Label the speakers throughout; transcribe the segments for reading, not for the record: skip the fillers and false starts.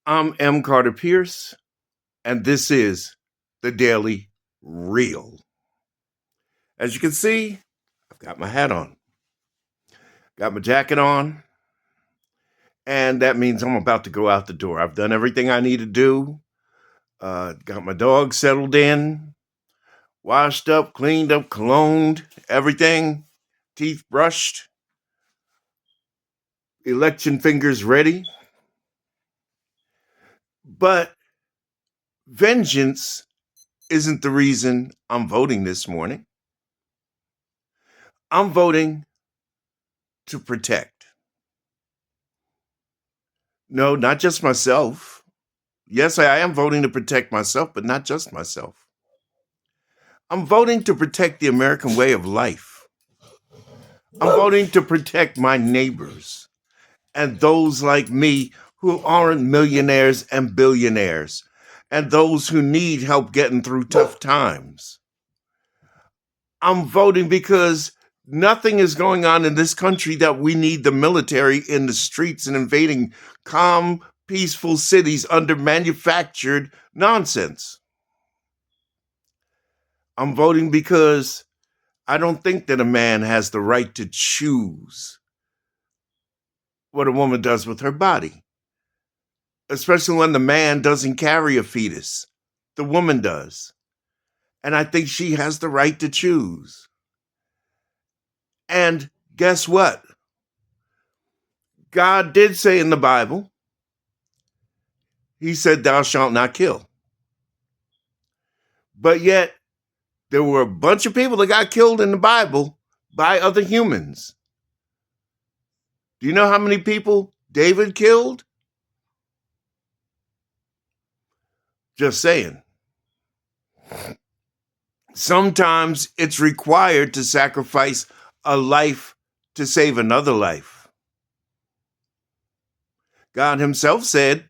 Speaker 1: I'm M. Carter Pierce, and this is the Daily Reel. As you can see, I've got my hat on, got my jacket on, and that means I'm about to go out the door. I've done everything I need to do, got my dog settled in, washed up, cleaned up, cologned, everything, teeth brushed, election fingers ready. But vengeance isn't the reason I'm voting this morning. I'm voting to protect. No, not just myself. Yes, I am voting to protect myself, but not just myself. I'm voting to protect the American way of life. I'm voting to protect my neighbors and those like me who aren't millionaires and billionaires and those who need help getting through tough times. I'm voting because nothing is going on in this country that we need the military in the streets and invading calm, peaceful cities under manufactured nonsense. I'm voting because I don't think that a man has the right to choose what a woman does with her body, especially when the man doesn't carry a fetus. The woman does. And I think she has the right to choose. And guess what? God did say in the Bible, He said, "Thou shalt not kill." But yet, there were a bunch of people that got killed in the Bible by other humans. Do you know how many people David killed? Just saying. Sometimes it's required to sacrifice a life to save another life. God Himself said,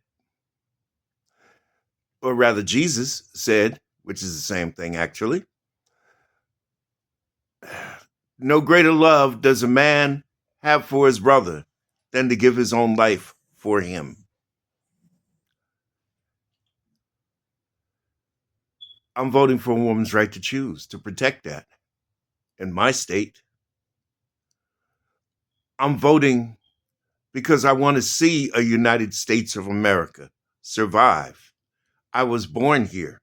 Speaker 1: or rather, Jesus said, which is the same thing actually, no greater love does a man have for his brother than to give his own life for him. I'm voting for a woman's right to choose, to protect that in my state. I'm voting because I want to see a United States of America survive. I was born here,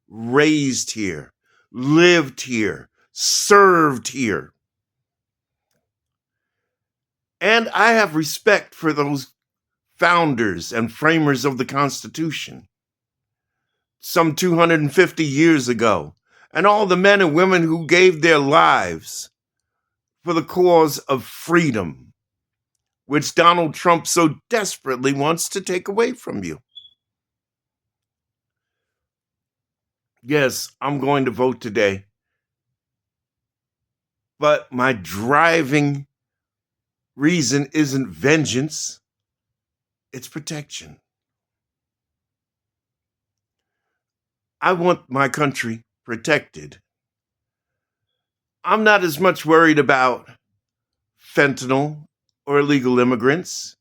Speaker 1: raised here, lived here, served here. And I have respect for those founders and framers of the Constitution some 250 years ago, and all the men and women who gave their lives for the cause of freedom, which Donald Trump so desperately wants to take away from you. Yes, I'm going to vote today, but my driving reason isn't vengeance, it's protection. I want my country protected. I'm not as much worried about fentanyl or illegal immigrants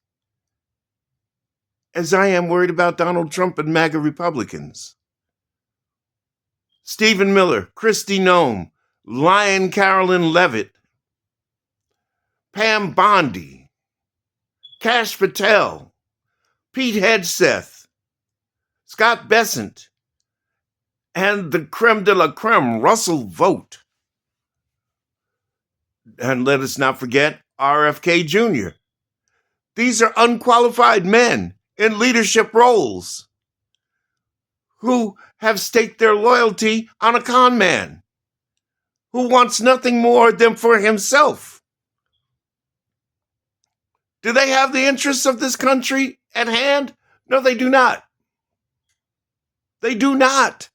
Speaker 1: as I am worried about Donald Trump and MAGA Republicans. Stephen Miller, Kristi Noem, Lion Carolyn Levitt, Pam Bondi, Kash Patel, Pete Hegseth, Scott Bessent, and the creme de la creme, Russell Vogt. And let us not forget RFK Jr. These are unqualified men in leadership roles who have staked their loyalty on a con man who wants nothing more than for himself. Do they have the interests of this country at hand? No, they do not. They do not.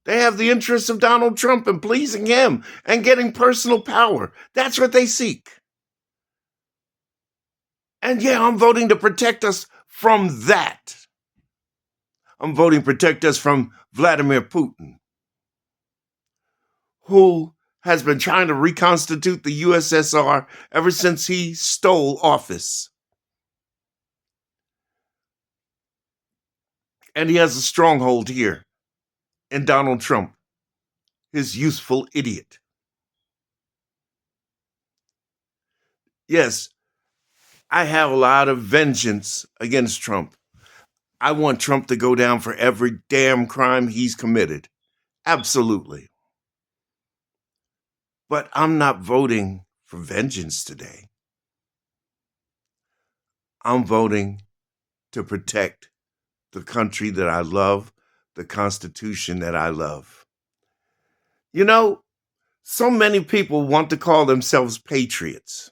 Speaker 1: They have the interests of Donald Trump and pleasing him and getting personal power. That's what they seek. And yeah, I'm voting to protect us from that. I'm voting to protect us from Vladimir Putin, who has been trying to reconstitute the USSR ever since he stole office. And he has a stronghold here in Donald Trump, his useful idiot. Yes, I have a lot of vengeance against Trump. I want Trump to go down for every damn crime he's committed. Absolutely. But I'm not voting for vengeance today. I'm voting to protect the country that I love, the Constitution that I love. You know, so many people want to call themselves patriots.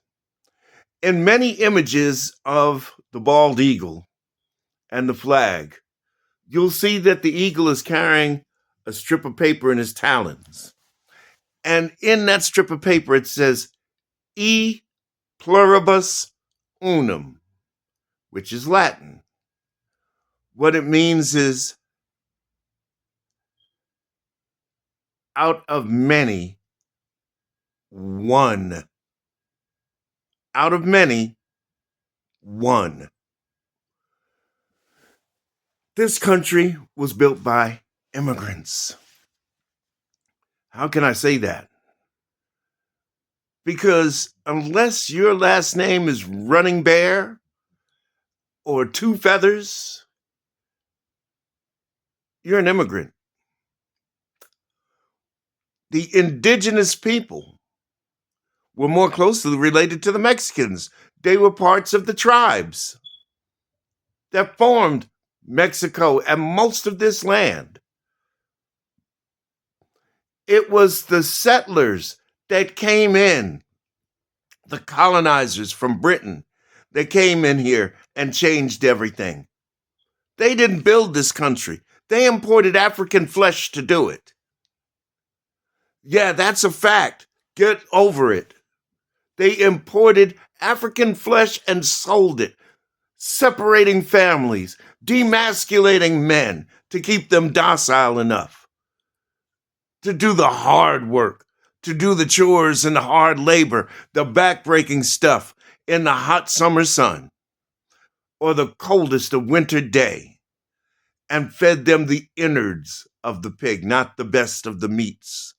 Speaker 1: In many images of the bald eagle and the flag, you'll see that the eagle is carrying a strip of paper in his talons. And in that strip of paper, it says, E pluribus unum, which is Latin. What it means is, out of many, one. Out of many, one. This country was built by immigrants. How can I say that? Because unless your last name is Running Bear or Two Feathers, you're an immigrant. The indigenous people were more closely related to the Mexicans. They were parts of the tribes that formed Mexico and most of this land. It was the settlers that came in, the colonizers from Britain that came in here and changed everything. They didn't build this country. They imported African flesh to do it. Yeah, that's a fact. Get over it. They imported African flesh and sold it, separating families, demasculating men to keep them docile enough to do the hard work, to do the chores and the hard labor, the backbreaking stuff in the hot summer sun or the coldest of winter day, and fed them the innards of the pig, not the best of the meats.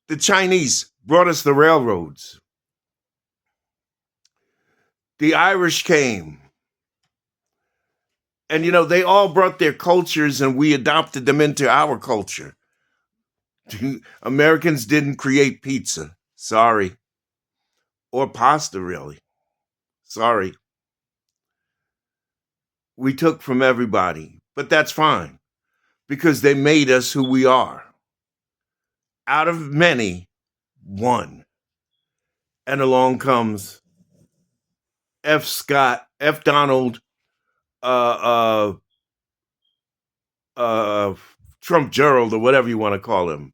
Speaker 1: The Chinese brought us the railroads. The Irish came. And, they all brought their cultures and we adopted them into our culture. Americans didn't create pizza. Sorry. Or pasta, really. Sorry. We took from everybody. But that's fine because they made us who we are. Out of many, one. And along comes F. Scott, F. Donald, uh, Trump Gerald, or whatever you want to call him,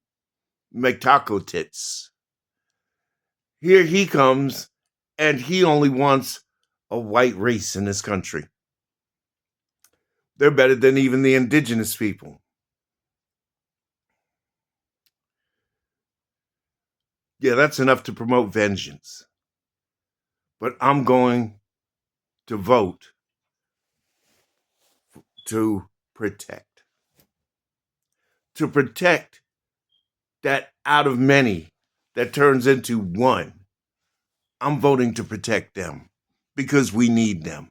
Speaker 1: McTaco Tits. Here he comes, and he only wants a white race in this country. They're better than even the indigenous people. Yeah, that's enough to promote vengeance. But I'm going to vote to protect. To protect that out of many that turns into one. I'm voting to protect them because we need them.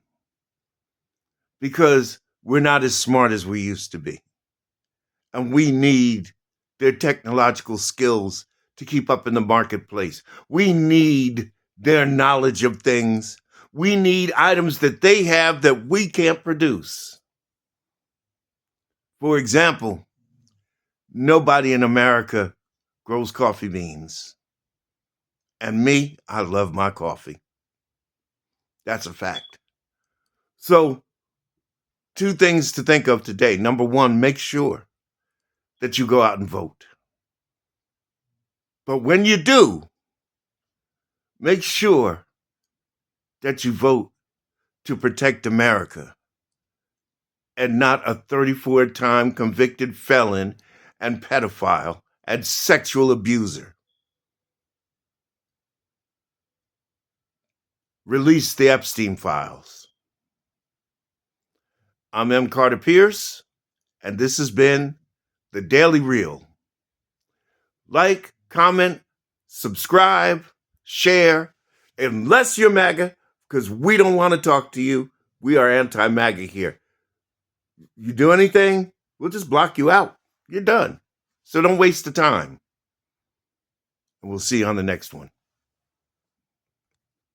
Speaker 1: Because we're not as smart as we used to be. And we need their technological skills to keep up in the marketplace. We need their knowledge of things. We need items that they have that we can't produce. For example, nobody in America grows coffee beans. And me, I love my coffee. That's a fact. So, two things to think of today. Number one, make sure that you go out and vote. But when you do, make sure that you vote to protect America and not a 34-time convicted felon and pedophile and sexual abuser. Release the Epstein files. I'm M. Carter Pierce, and this has been The Daily Reel. Like, comment, subscribe, share, unless you're MAGA, because we don't want to talk to you. We are anti-MAGA here. You do anything, we'll just block you out. You're done. So don't waste the time. And we'll see you on the next one.